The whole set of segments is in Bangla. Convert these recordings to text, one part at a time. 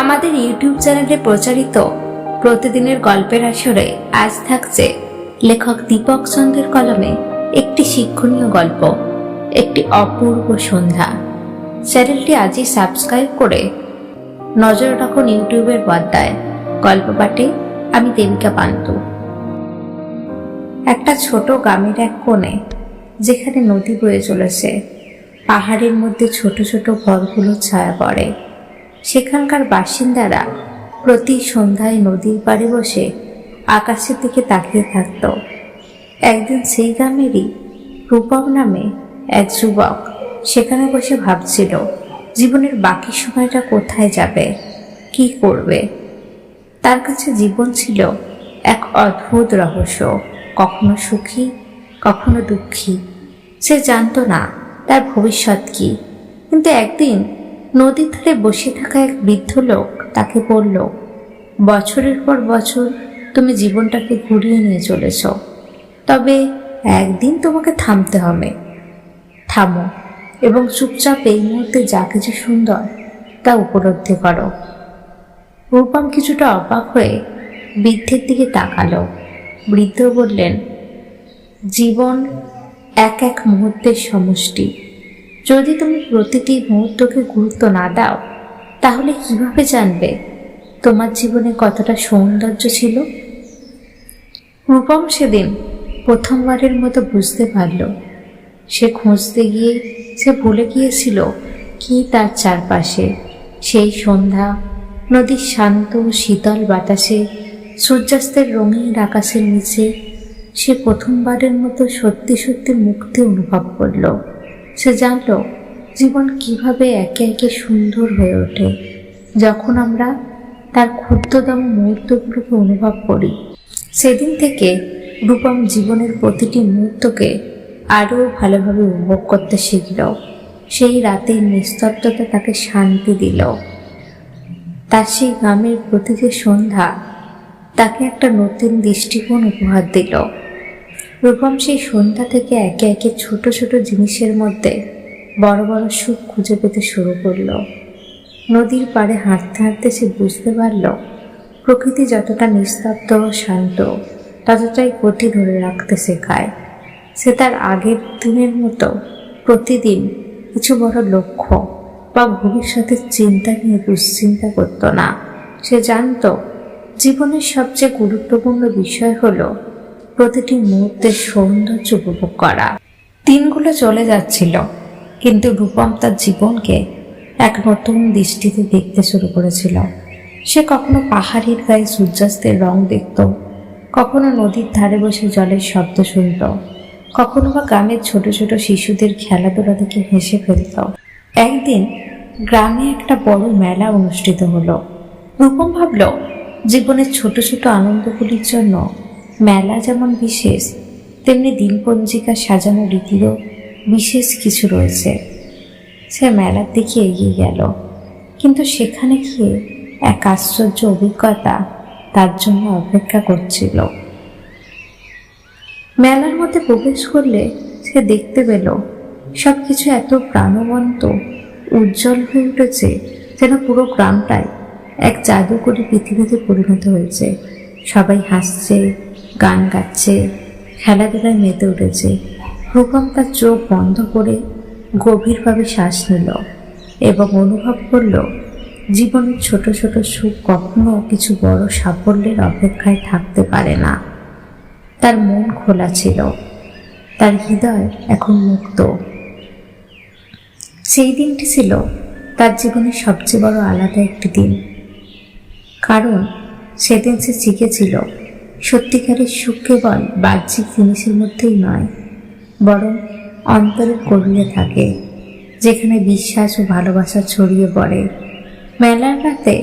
আমাদের ইউটিউব চ্যানেলে প্রচারিত প্রতিদিনের গল্পের আসরে আজ থাকছে লেখক দীপক চন্দ্রের কলমে একটি শিক্ষণীয় গল্প, একটি অপূর্ব সন্ধ্যা। চ্যানেলটি আজই সাবস্ক্রাইব করে নজর রাখুন ইউটিউবের পর্দায়। গল্প পাঠে আমি দেবিকা পান্তু। একটা ছোট গ্রামের এক কোণে, যেখানে নদী বয়ে চলেছে, পাহাড়ের মধ্যে ছোট ছোট ঘরগুলো ছায়া পড়ে। সেখানকার বাসিন্দারা প্রতি সন্ধ্যায় নদীর পাড়ে বসে আকাশের দিকে তাকিয়ে থাকত। একদিন সেই গ্রামেরই রূপম নামে এক যুবক সেখানে বসে ভাবছিল জীবনের বাকি সময়টা কোথায় যাবে, কি করবে। তার কাছে জীবন ছিল এক অদ্ভুত রহস্য, কখনো সুখী কখনো দুঃখী। সে জানত না তার ভবিষ্যৎ কি। কিন্তু একদিন নদীর ধারে বসে থাকা এক বৃদ্ধ লোক তাকে বলল, বছরের পর বছর তুমি জীবনটাকে ঘুরিয়ে নিয়ে চলেছ, তবে একদিন তোমাকে থামতে হবে। থামো এবং চুপচাপ এই মুহূর্তে যা কিছু সুন্দর তা উপলব্ধি করো। রূপম কিছুটা অবাক হয়ে বৃদ্ধের দিকে তাকালো। বৃদ্ধ বললেন, জীবন এক এক মুহূর্তের সমষ্টি। যদি তুমি প্রতিটি মুহূর্তকে গুরুত্ব না দাও, তাহলে কিভাবে জানবে তোমার জীবনে কতটা সৌন্দর্য ছিল। রূপম সেদিন প্রথমবারের মতো বুঝতে পারল, সে খুঁজতে গিয়ে সে ভুলে গিয়েছিল কি তার চারপাশে। সেই সন্ধ্যা, নদীর শান্ত শীতল বাতাসে, সূর্যাস্তের রঙিন আকাশের নিচে সে প্রথমবারের মতো সত্যি সত্যি মুক্তি অনুভব করল। সে জানল জীবন কিভাবে একে একে সুন্দর হয়ে ওঠে যখন আমরা তার ক্ষুদ্রতম মুহূর্তগুলোকে অনুভব করি। সেদিন থেকে রূপম জীবনের প্রতিটি মুহূর্তকে আরও ভালোভাবে উপভোগ করতে শিখল। সেই রাতের নিস্তব্ধতা তাকে শান্তি দিল। তার সেই গ্রামের প্রতিটি সন্ধ্যা তাকে একটা নতুন দৃষ্টিকোণ উপহার দিল। রূপম সেই সন্ধ্যা থেকে একে একে ছোট ছোট জিনিসের মধ্যে বড় বড় সুখ খুঁজে পেতে শুরু করল। নদীর পাড়ে হাঁটতে হাঁটতে সে বুঝতে পারল, প্রকৃতি যতটা নিস্তব্ধ ও শান্ত, ততটাই গতি ধরে রাখতে শেখায়। সে তার আগের দিনের মতো প্রতিদিন কিছু বড় লক্ষ্য বা ভবিষ্যতের চিন্তা নিয়ে দুশ্চিন্তা করত না। সে জানত জীবনের সবচেয়ে গুরুত্বপূর্ণ বিষয় হলো প্রতিটি মুহূর্তের সৌন্দর্য উপভোগ করা। দিনগুলো চলে যাচ্ছিল, কিন্তু রূপম তার জীবনকে এক নতুন দৃষ্টিতে দেখতে শুরু করেছিল। সে কখনো পাহাড়ের গায়ে সূর্যাস্তের রং দেখত, কখনো নদীর ধারে বসে জলের শব্দ শুনত, কখনো বা গ্রামের ছোট ছোট শিশুদের খেলাধুলা দেখে হেসে ফেলত। একদিন গ্রামে একটা বড় মেলা অনুষ্ঠিত হলো। রূপম ভাবল, জীবনের ছোট ছোট আনন্দগুলির জন্য মেলা যেমন বিশেষ, তেমনি দিনপঞ্জিকা সাজানো রীতিরও বিশেষ কিছু রয়েছে। সে মেলার দিকে এগিয়ে গেল, কিন্তু সেখানে গিয়ে এক আশ্চর্য অভিজ্ঞতা তার জন্য অপেক্ষা করছিল। মেলার মধ্যে প্রবেশ করলে সে দেখতে পেল সবকিছু এত প্রাণবন্ত, উজ্জ্বল হয়ে উঠেছে, যেন পুরো গ্রামটাই এক জাদুকরী পৃথিবীতে পরিণত হয়েছে। সবাই হাসছে, গান গাচ্ছে, খেলাধুলায় মেতে উঠেছে। রূপম তার চোখ বন্ধ করে গভীরভাবে শ্বাস নিল এবং অনুভব করল জীবনের ছোট ছোট সুখ কখনো কিছু বড় সাফল্যের অপেক্ষায় থাকতে পারে না। তার মন খোলা ছিল, তার হৃদয় এখন মুক্ত। সেই দিনটি ছিল তার জীবনের সবচেয়ে বড় আলাদা একটি দিন, কারণ সেদিন সে শিখেছিল সত্যিকারের সুখ কেবল বাহ্যিক জিনিসের মধ্যেই নয়, বরং অন্তরের গভীরে থাকে, যেখানে বিশ্বাস ও ভালোবাসা ছড়িয়ে পড়ে। মেলার রাতে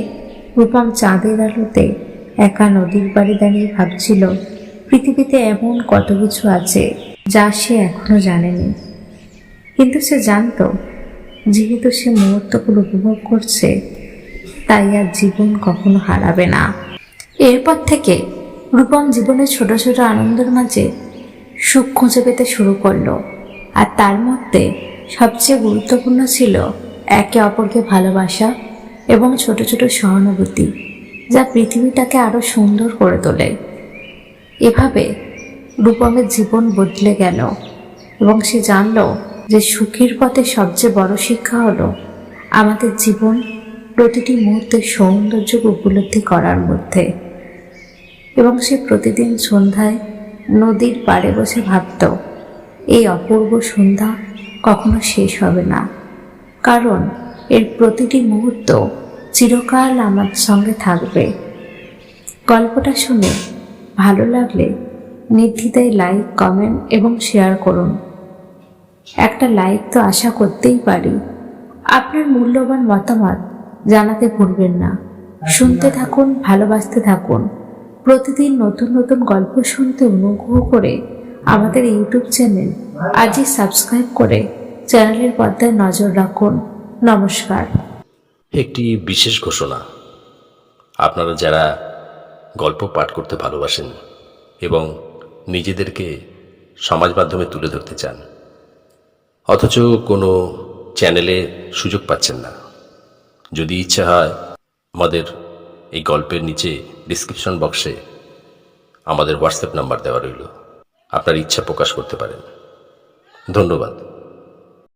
রূপম চাঁদের আলোতে একা নদীর পাড়ে দাঁড়িয়ে ভাবছিল পৃথিবীতে এমন কত কিছু আছে যা সে এখনো জানেনি। কিন্তু সে জানত, যেহেতু সে মুহূর্তগুলো উপভোগ করছে, তাই আর জীবন কখনো হারাবে না। এরপর থেকে রূপম জীবনের ছোট ছোট আনন্দের মাঝে সুখ খুঁজে পেতে শুরু করলো। আর তার মধ্যে সবচেয়ে গুরুত্বপূর্ণ ছিল একে অপরকে ভালোবাসা এবং ছোট ছোট সহানুভূতি, যা পৃথিবীটাকে আরো সুন্দর করে তোলে। এভাবে রূপমের জীবন বদলে গেল এবং সে জানল যে সুখের পথে সবচেয়ে বড় শিক্ষা হলো আমাদের জীবন প্রতিটি মুহূর্তে সৌন্দর্য উপলব্ধি করার মধ্যে। এবং সে প্রতিদিন সন্ধ্যায় নদীর পাড়ে বসে ভাবত, এই অপূর্ব সন্ধ্যা কখনো শেষ হবে না, কারণ এর প্রতিটি মুহূর্ত চিরকাল আমার সঙ্গে থাকবে। গল্পটা শুনে ভালো লাগলে নির্দ্বিধায় লাইক, কমেন্ট এবং শেয়ার করুন। একটা লাইক তো আশা করতেই পারি। আপনার মূল্যবান মতামত জানাতে ভুলবেন না। শুনতে থাকুন, ভালোবাসতে থাকুন। প্রতিদিন নতুন নতুন গল্প শুনতে অনুগ্রহ করে আমাদের ইউটিউব চ্যানেল আজই সাবস্ক্রাইব করে চ্যানেলের পর্দায় নজর রাখুন। নমস্কার। একটি বিশেষ ঘোষণা। আপনারা যারা গল্প পাঠ করতে ভালোবাসেন এবং নিজেদেরকে সমাজ মাধ্যমে তুলে ধরতে চান, অথচ কোনো চ্যানেলে সুযোগ পাচ্ছেন না, যদি ইচ্ছা হয় আমাদের এই গল্পের নিচে ডিসক্রিপশন বক্সে আমাদের হোয়াটসঅ্যাপ নাম্বার দেওয়া রইল। আপনার ইচ্ছা প্রকাশ করতে পারেন। ধন্যবাদ।